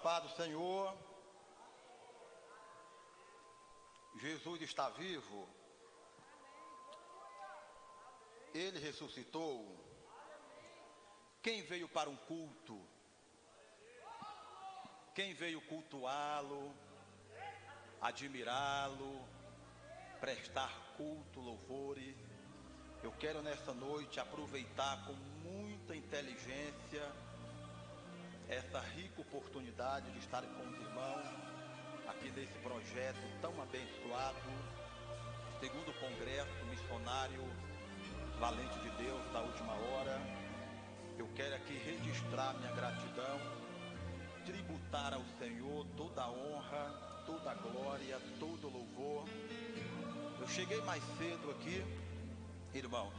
paz do Senhor. Jesus está vivo. Ele ressuscitou. Quem veio para um culto? Quem veio cultuá-lo, admirá-lo, prestar culto, louvores? Eu quero nessa noite aproveitar com muita inteligência essa rica oportunidade de estar com os irmãos aqui nesse projeto tão abençoado, segundo Congresso Missionário Valente de Deus da Última Hora. Eu quero aqui registrar minha gratidão, tributar ao Senhor toda a honra, toda a glória, todo o louvor. Eu cheguei mais cedo aqui, irmãos,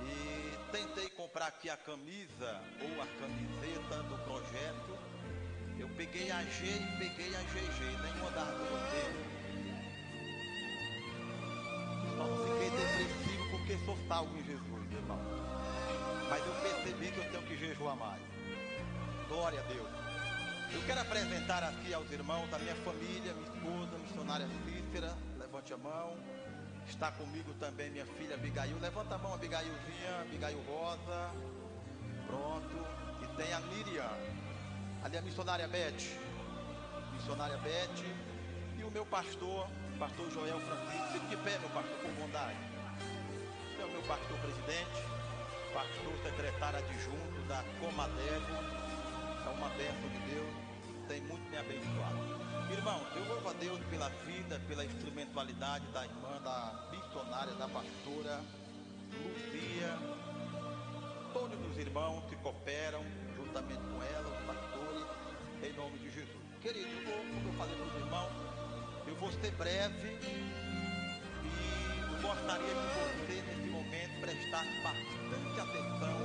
e tentei comprar aqui a camisa ou a camiseta do projeto. Eu peguei a G e peguei a GG, nenhuma das duas deu. Só fiquei depressivo porque sou salvo em Jesus, irmão. Mas eu percebi que eu tenho que jejuar mais. Glória a Deus. Eu quero apresentar aqui aos irmãos a minha família, minha esposa, missionária Cícera. Levante a mão. Está comigo também minha filha Abigail. Levanta a mão, Abigailzinha, Abigail Rosa. Pronto. E tem a Miriam. Ali a missionária Beth. Missionária Beth. E o meu pastor, pastor Joel Francisco. Fique de pé, meu pastor, por bondade. Esse é o meu pastor presidente, pastor secretário adjunto da Comadego. É uma bênção de Deus. Tem muito me abençoado. Irmãos, eu louvo a Deus pela vida, pela instrumentalidade da irmã, da missionária, da pastora Luzia, todos os irmãos que cooperam juntamente com ela, os pastores, em nome de Jesus. Querido, como eu falei para os irmãos, eu vou ser breve e eu gostaria que você, nesse momento, prestasse bastante atenção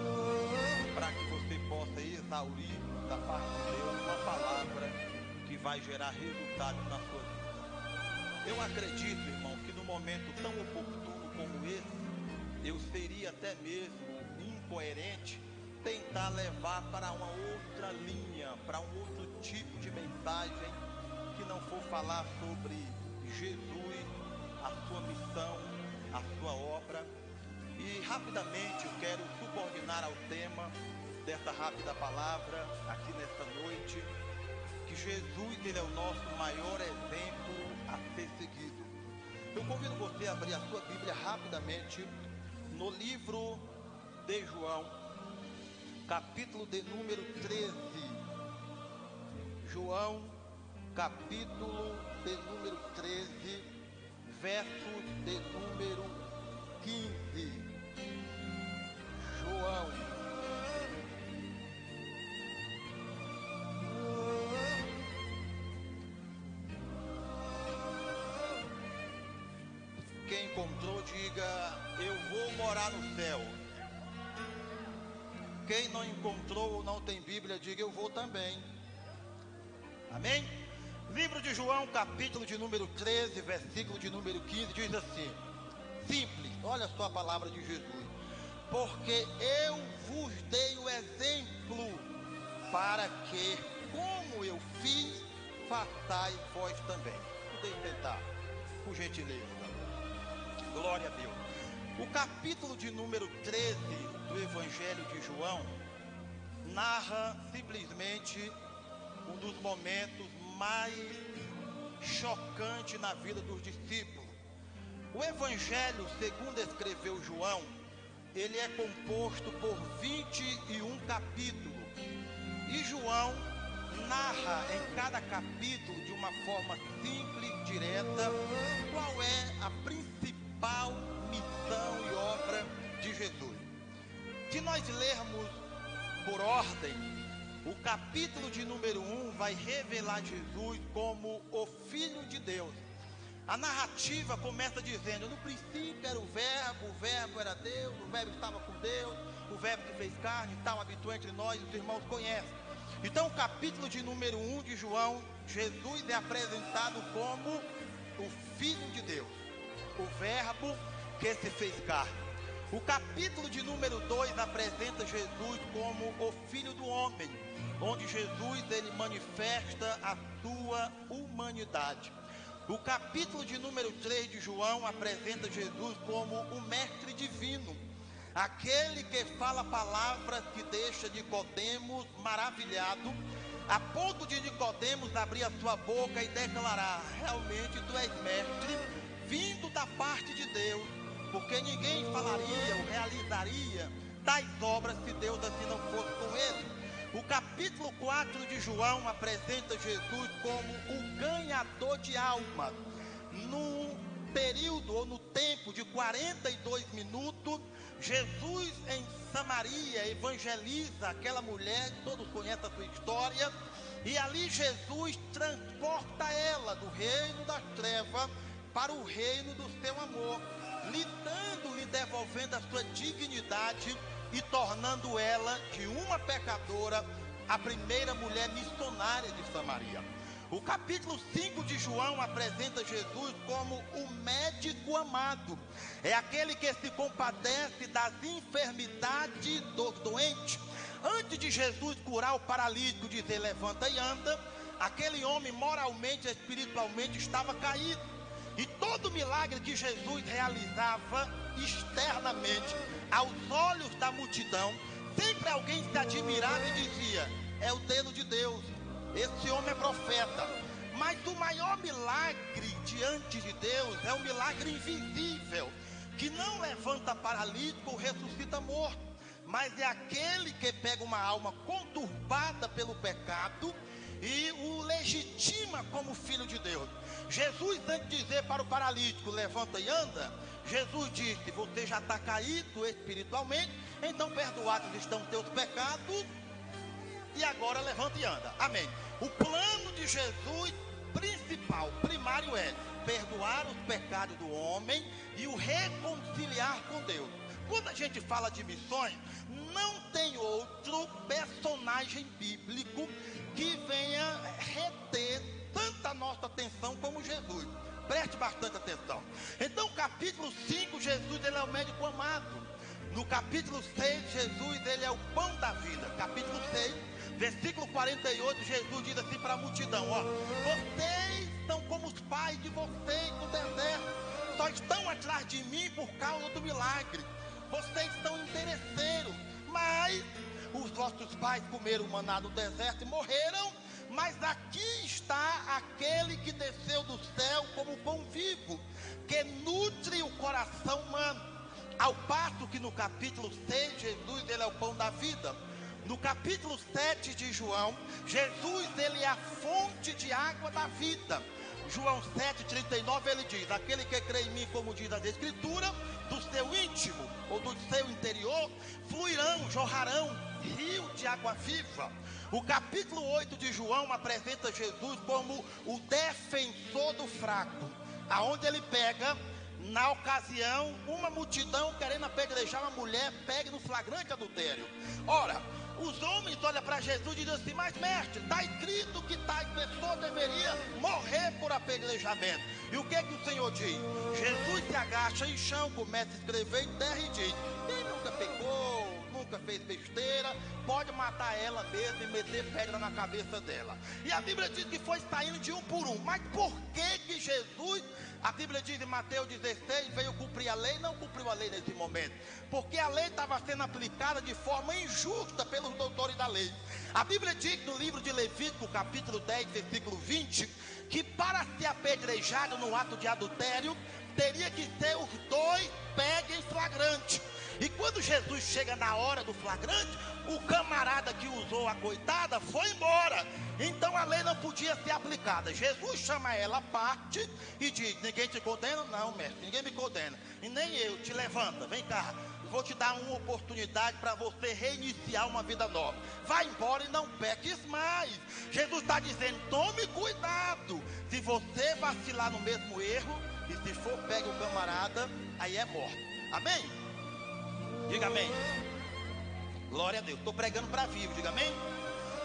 para que você possa exaurir da parte de Deus uma palavra que vai gerar resultados na sua vida. Eu acredito, irmão, que no momento tão oportuno como esse, eu seria até mesmo incoerente tentar levar para uma outra linha, para um outro tipo de mensagem, que não for falar sobre Jesus, a sua missão, a sua obra. E rapidamente eu quero subordinar ao tema dessa rápida palavra aqui nesta noite, que Jesus, ele é o nosso maior exemplo a ser seguido. Eu convido você a abrir a sua Bíblia rapidamente no livro de João, capítulo de número 13. João, capítulo de número 13, versos de número 15. João. Quem encontrou, diga: eu vou morar no céu. Quem não encontrou ou não tem Bíblia, diga: eu vou também. Amém? Livro de João, capítulo de número 13, versículo de número 15, diz assim: simples, olha só a palavra de Jesus. Porque eu vos dei o exemplo, para que, como eu fiz, façais vós também. Podem sentar, por gentileza. Glória a Deus. O capítulo de número 13 do Evangelho de João narra simplesmente um dos momentos mais chocantes na vida dos discípulos. O Evangelho, segundo escreveu João, ele é composto por 21 capítulos. E João narra em cada capítulo, de uma forma simples, direta, qual é a principal missão e obra de Jesus. Se nós lermos por ordem, o capítulo de número 1 vai revelar Jesus como o Filho de Deus. A narrativa começa dizendo: no princípio era o verbo era Deus, o verbo estava com Deus, o verbo que fez carne e tal, habitou entre nós, os irmãos conhecem. Então o capítulo de número 1 de João, Jesus é apresentado como o Filho de Deus, o verbo que se fez carne. O capítulo de número 2 apresenta Jesus como o Filho do Homem, onde Jesus ele manifesta a sua humanidade. O capítulo de número 3 de João apresenta Jesus como o Mestre Divino, aquele que fala palavras que deixa Nicodemos maravilhado, a ponto de Nicodemos abrir a sua boca e declarar: realmente tu és mestre, vindo da parte de Deus, porque ninguém falaria ou realizaria tais obras se Deus assim não fosse com ele. O capítulo 4 de João apresenta Jesus como o ganhador de almas. No período ou no tempo de 42 minutos, Jesus em Samaria evangeliza aquela mulher, todos conhecem a sua história, e ali Jesus transporta ela do reino das trevas para o reino do seu amor, lhe devolvendo a sua dignidade e tornando ela de uma pecadora a primeira mulher missionária de Samaria. O capítulo 5 de João apresenta Jesus como o médico amado. É aquele que se compadece das enfermidades dos doentes. Antes de Jesus curar o paralítico, dizer levanta e anda, aquele homem moralmente e espiritualmente estava caído. E todo milagre que Jesus realizava externamente, aos olhos da multidão, sempre alguém se admirava e dizia: é o dedo de Deus, esse homem é profeta. Mas o maior milagre diante de Deus é um milagre invisível, que não levanta paralítico ou ressuscita morto, mas é aquele que pega uma alma conturbada pelo pecado e o legitima como filho de Deus. Jesus, antes de dizer para o paralítico levanta e anda, Jesus disse: você já está caído espiritualmente, então perdoados estão teus pecados, e agora levanta e anda. Amém. O plano de Jesus principal, primário, é perdoar os pecados do homem e o reconciliar com Deus. Quando a gente fala de missões, não tem outro personagem bíblico que venha reter tanta nossa atenção como Jesus. Preste bastante atenção. Então, capítulo 5, Jesus ele é o médico amado. No capítulo 6, Jesus ele é o pão da vida. Capítulo 6, versículo 48, Jesus diz assim para a multidão: ó, vocês são como os pais de vocês no deserto, só estão atrás de mim por causa do milagre. Vocês são interesseiros, mas os vossos pais comeram maná no deserto e morreram. Mas aqui está aquele que desceu do céu como pão vivo, que nutre o coração humano. Ao passo que no capítulo 6, Jesus ele é o pão da vida. No capítulo 7 de João, Jesus ele é a fonte de água da vida. João 7,39 ele diz: aquele que crê em mim, como diz a Escritura, do seu íntimo ou do seu interior jorrarão rio de água viva. O capítulo 8 de João apresenta Jesus como o defensor do fraco, aonde ele pega, na ocasião, uma multidão querendo apedrejar uma mulher, pega no flagrante adultério. Ora, os homens olham para Jesus e dizem assim: mas mestre, está escrito que tais pessoas deveriam morrer por apedrejamento. E o que o Senhor diz? Jesus se agacha em chão, começa a escrever em terra e diz: quem nunca pecou, nunca fez besteira, pode matar ela mesmo e meter pedra na cabeça dela. E a Bíblia diz que foi saindo de um por um. Mas por que Jesus, a Bíblia diz em Mateus 16, veio cumprir a lei? Não cumpriu a lei nesse momento, porque a lei estava sendo aplicada de forma injusta pelos doutores da lei. A Bíblia diz no livro de Levítico, capítulo 10, versículo 20, que para ser apedrejado no ato de adultério, teria que ser os dois pegos em flagrante. E quando Jesus chega na hora do flagrante, o camarada que usou a coitada foi embora. Então a lei não podia ser aplicada. Jesus chama ela à parte e diz: ninguém te condena? Não, mestre, ninguém me condena. E nem eu. Te levanta, vem cá, vou te dar uma oportunidade para você reiniciar uma vida nova. Vai embora e não peques mais. Jesus está dizendo: tome cuidado. Se você vacilar no mesmo erro, e se for pegue o camarada, aí é morte. Amém? Diga amém. Glória a Deus. Estou pregando para vivo, diga amém.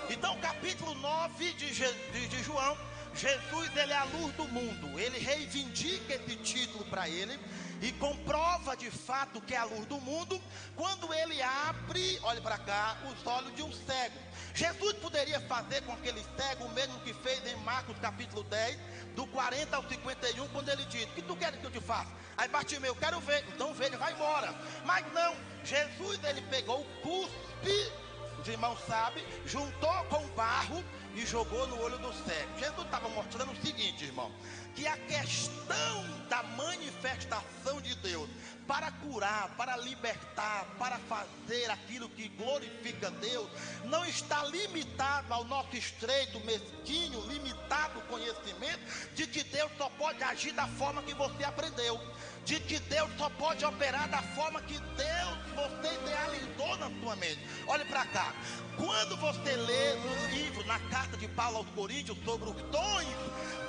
Então capítulo 9 de João, Jesus, ele é a luz do mundo. Ele reivindica esse título para ele e comprova de fato que é a luz do mundo quando ele abre, olhe para cá, os olhos de um cego. Jesus poderia fazer com aquele cego o mesmo que fez em Marcos capítulo 10, do 40 ao 51, quando ele diz: o que tu queres que eu te faça? Aí Bartimeu: quero ver. Então vê, ele vai embora. Mas não, Jesus, ele pegou o cuspe, os irmãos sabem, juntou com barro e jogou no olho do cego. Jesus estava mostrando o seguinte, irmão, que a questão da manifestação de Deus para curar, para libertar, para fazer aquilo que glorifica Deus, não está limitado ao nosso estreito, mesquinho, limitado conhecimento de que Deus só pode agir da forma que você aprendeu, de que Deus só pode operar da forma que você idealizou na sua mente. Olhe para cá, quando você lê no livro, na carta de Paulo aos Coríntios, sobre os dons,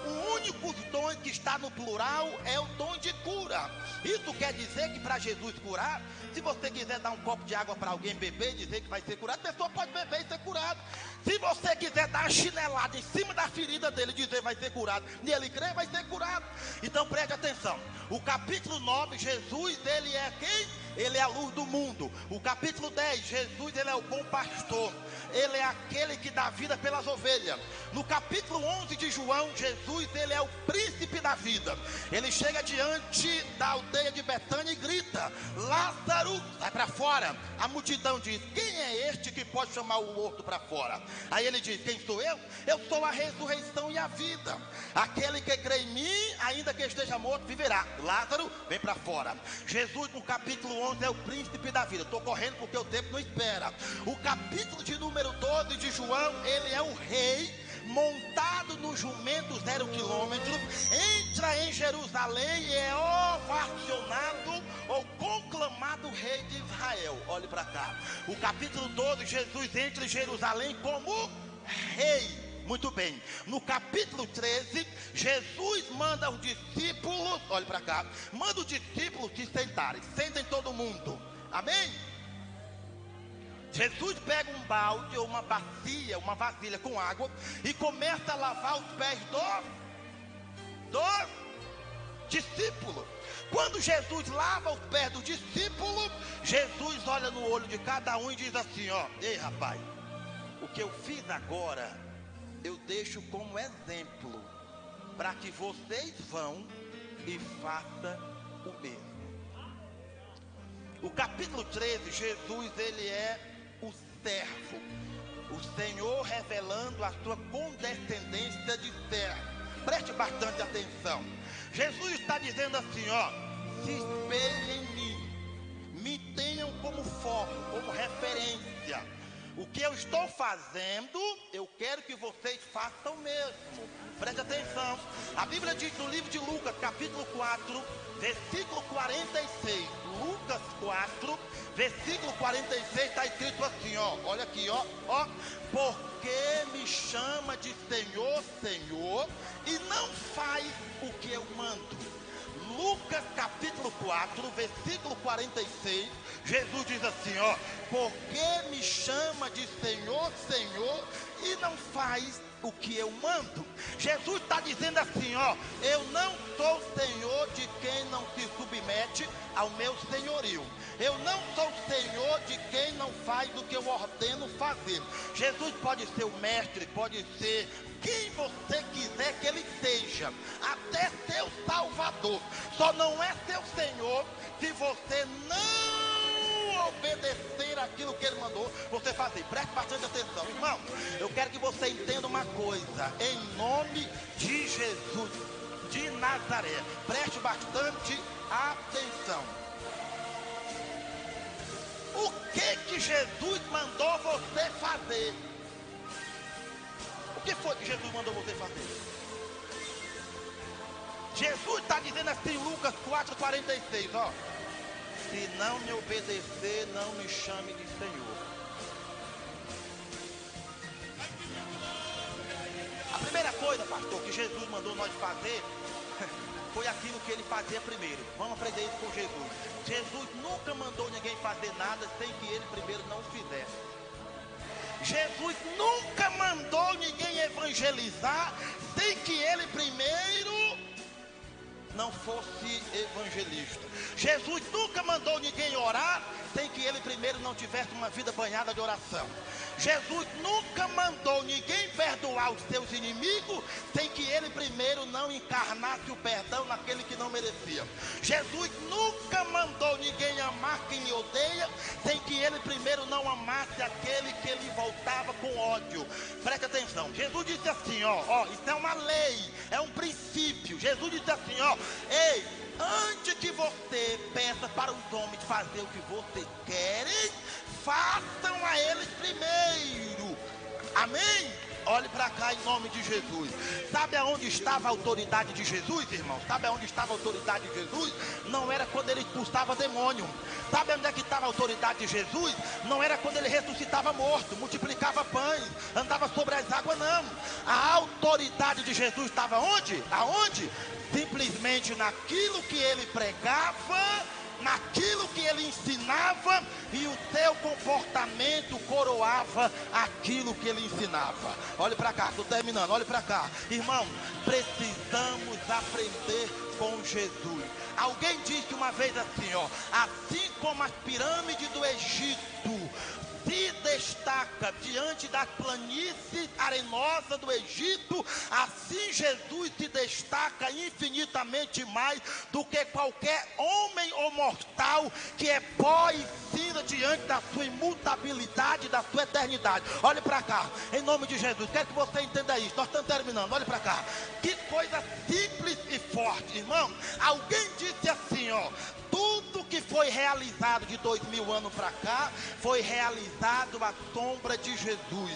o único dom que está no plural é o dom de cura. Isso quer dizer que para Jesus curar, se você quiser dar um copo de água para alguém beber e dizer que vai ser curado, a pessoa pode beber e ser curado. Se você quiser dar uma chinelada em cima da ferida dele e dizer vai ser curado, e ele crê, vai ser curado. Então preste atenção, o capítulo 9, Jesus, ele é quem? Ele é a luz do mundo. O capítulo 10, Jesus, ele é o bom pastor. Ele é aquele que dá vida pelas ovelhas. No capítulo 11 de João, Jesus, ele é o príncipe da vida. Ele chega diante da aldeia de Betânia e grita: Lázaro, sai para fora. A multidão diz: quem é este que pode chamar o morto para fora? Aí ele diz: quem sou eu? Eu sou a ressurreição e a vida. Aquele que crê em mim, ainda que esteja morto, viverá. Lázaro, vem para fora. Jesus, no capítulo 11, é o príncipe da vida. Estou correndo porque o tempo não espera. O capítulo de número 12 de João, ele é o rei montado no jumento 0 quilômetro, entra em Jerusalém e é ovacionado ou conclamado rei de Israel. Olhe para cá, o capítulo 12, Jesus entra em Jerusalém como rei. Muito bem, no capítulo 13, Jesus manda os discípulos, olhe para cá, manda os discípulos se sentarem, sentem todo mundo, amém? Jesus pega um balde ou uma bacia, uma vasilha com água e começa a lavar os pés dos discípulos. Quando Jesus lava os pés do discípulo, Jesus olha no olho de cada um e diz assim: ó, ei rapaz, o que eu fiz agora, eu deixo como exemplo, para que vocês vão e façam o mesmo. O capítulo 13, Jesus, ele é o servo, o Senhor revelando a sua condescendência de servo. Preste bastante atenção. Jesus está dizendo assim, ó: se espelhem em mim, me tenham como foco, como referência. O que eu estou fazendo, eu quero que vocês façam mesmo. Preste atenção. A Bíblia diz no livro de Lucas, capítulo 4, versículo 46. Lucas 4, versículo 46, está escrito assim, ó. Olha aqui, ó. Porque me chama de Senhor, Senhor, e não faz o que eu mando. Lucas capítulo 4, versículo 46, Jesus diz assim, ó: porque me chama de Senhor, Senhor, e não faz o que eu mando. Jesus está dizendo assim, ó: eu não sou Senhor de quem não se submete ao meu senhorio. Eu não sou Senhor de quem não faz o que eu ordeno fazer. Jesus pode ser o mestre, pode ser quem você quiser que ele seja, até seu salvador. Só não é seu Senhor se você não obedecer aquilo que ele mandou você fazer. Preste bastante atenção, irmão. Eu quero que você entenda uma coisa, em nome de Jesus de Nazaré. Preste bastante atenção. O que Jesus mandou você fazer? O que foi que Jesus mandou você fazer? Jesus está dizendo assim, Lucas 4,46, ó: se não me obedecer, não me chame de Senhor. A primeira coisa, pastor, que Jesus mandou nós fazer foi aquilo que ele fazia primeiro. Vamos aprender isso com Jesus. Jesus nunca mandou ninguém fazer nada sem que ele primeiro não fizesse. Jesus nunca mandou ninguém evangelizar sem que ele primeiro não fosse evangelista. Jesus nunca mandou ninguém orar sem que ele primeiro não tivesse uma vida banhada de oração. Jesus nunca mandou ninguém perdoar os seus inimigos sem que ele primeiro não encarnasse o perdão naquele que não merecia. Jesus nunca mandou ninguém amar quem lhe odeia sem que ele primeiro não amasse aquele que ele voltava com ódio. Preste atenção, Jesus disse assim, isso é uma lei, é um princípio. Jesus disse assim, ei, antes que você peça para os homens fazer o que vocês querem, façam a eles primeiro. Amém? Olhe para cá em nome de Jesus. Sabe aonde estava a autoridade de Jesus, irmão? Sabe aonde estava a autoridade de Jesus? Não era quando ele expulsava demônio. Sabe onde é que estava a autoridade de Jesus? Não era quando ele ressuscitava morto, multiplicava pães, andava sobre as águas, não. A autoridade de Jesus estava onde? Aonde? Simplesmente naquilo que ele pregava, naquilo que ele ensinava, e o seu comportamento coroava aquilo que ele ensinava. Olhe para cá, estou terminando, olhe para cá. Irmão, precisamos aprender com Jesus. Alguém disse uma vez assim, assim como as pirâmides do Egito se destaca diante das planícies arenosas do Egito, assim Jesus se destaca infinitamente mais do que qualquer homem ou mortal que é pó e cinza diante da sua imutabilidade, da sua eternidade. Olhe para cá, em nome de Jesus, quero que você entenda isso. Nós estamos terminando, olhe para cá. Que coisa simples e forte, irmão. Alguém disse assim, tudo que foi realizado de 2000 anos para cá foi realizado à sombra de Jesus.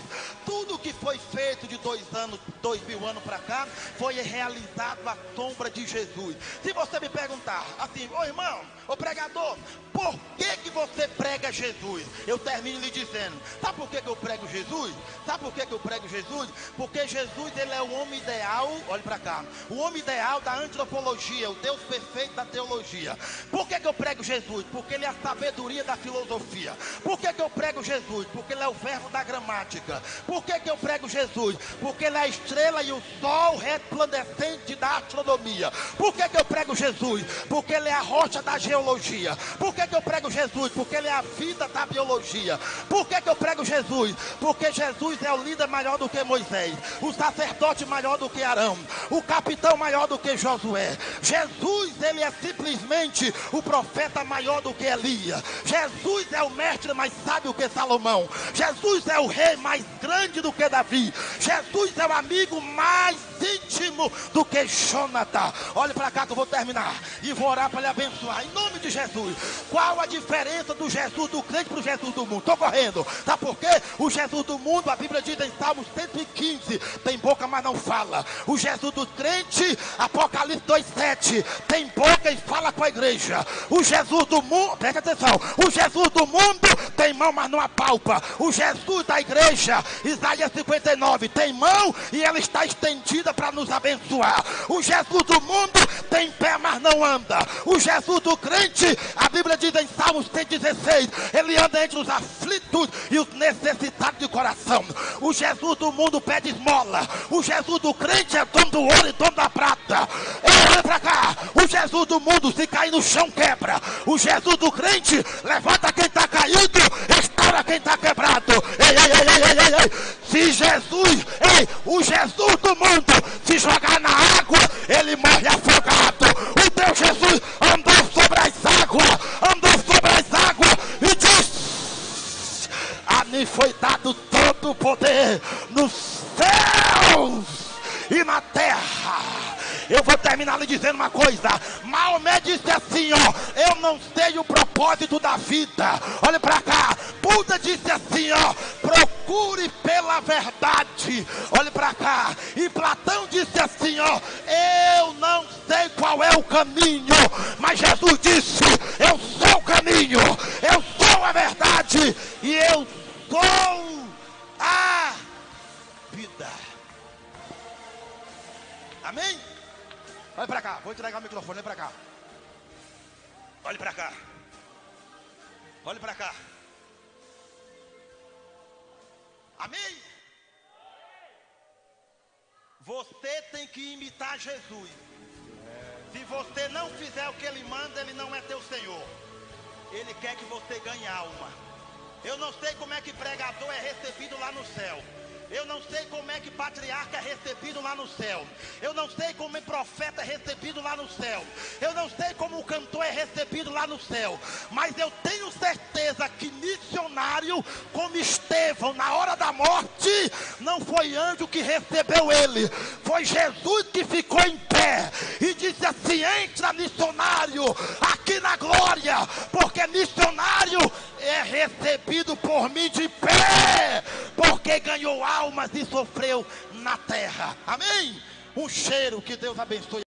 Tudo que foi feito de 2000 anos para cá foi realizado à sombra de Jesus. Se você me perguntar assim, irmão, pregador, por que você prega Jesus? Eu termino lhe dizendo, sabe por que eu prego Jesus? Sabe por que eu prego Jesus? Porque Jesus, ele é o homem ideal, olhe para cá, o homem ideal da antropologia, o Deus perfeito da teologia. Por que eu prego Jesus? Porque ele é a sabedoria da filosofia. Por que eu prego Jesus? Porque ele é o verbo da gramática. Por que eu prego Jesus? Porque ele é a estrela e o sol resplandecente da astronomia. Por que eu prego Jesus? Porque ele é a rocha da geologia. Por que eu prego Jesus? Porque ele é a vida da biologia. Por que eu prego Jesus? Porque Jesus é o líder maior do que Moisés, o sacerdote maior do que Arão, o capitão maior do que Josué. Jesus, ele é simplesmente o profeta maior do que Elias. Jesus é o mestre mais sábio que Salomão. Jesus é o rei mais grande do que Davi. Jesus é o amigo mais íntimo do que Jonathan. Olhe para cá que eu vou terminar e vou orar para lhe abençoar em nome de Jesus. Qual a diferença do Jesus do crente para o Jesus do mundo? Estou correndo, sabe por quê? O Jesus do mundo, a Bíblia diz em Salmos 115, tem boca mas não fala. O Jesus do crente, Apocalipse 2:7, tem boca e fala com a igreja. O Jesus do mundo, preste atenção, o Jesus do mundo tem mão mas não apalpa. O Jesus da igreja, Isaías 59, tem mão e ela está estendida para nos abençoar. O Jesus do mundo tem pé mas não anda. O Jesus do crente, a Bíblia diz em Salmos 116, ele anda entre os aflitos e os necessitados de coração. O Jesus do mundo pede esmola. O Jesus do crente é dono do ouro e dono da prata. Olha para cá, o Jesus do mundo, se cair no chão quebra. O Jesus do crente levanta quem está caído, restaura quem está quebrado. Ei. Se Jesus, o Jesus do mundo se jogar na água, ele morre afogado. O teu Jesus andou sobre as águas e disse: a mim foi dado todo o poder nos céus e na terra. Eu vou terminar lhe dizendo uma coisa. Maomé disse assim, eu não sei o propósito da vida. Olha para cá. Buda disse assim, procure pela verdade. Olha para cá. E Platão disse assim, eu não sei qual é o caminho, mas Jesus disse, eu sou o caminho, eu sou a verdade e eu sou a vida. Amém? Olha para cá, vou entregar o microfone, olha para cá. Olhe para cá. Olhe para cá. Amém? Você tem que imitar Jesus. Se você não fizer o que ele manda, ele não é teu Senhor. Ele quer que você ganhe alma. Eu não sei como é que pregador é recebido lá no céu. Eu não sei como é que patriarca é recebido lá no céu. Eu não sei como profeta é recebido lá no céu. Eu não sei como o cantor é recebido lá no céu. Mas eu tenho certeza que missionário como Estevão, na hora da morte, não foi anjo que recebeu ele. Foi Jesus que ficou em pé e disse assim: entra, missionário, aqui na glória. Porque missionário é recebido por mim de pé, porque ganhou almas e sofreu na terra. Amém? Um cheiro, que Deus abençoe.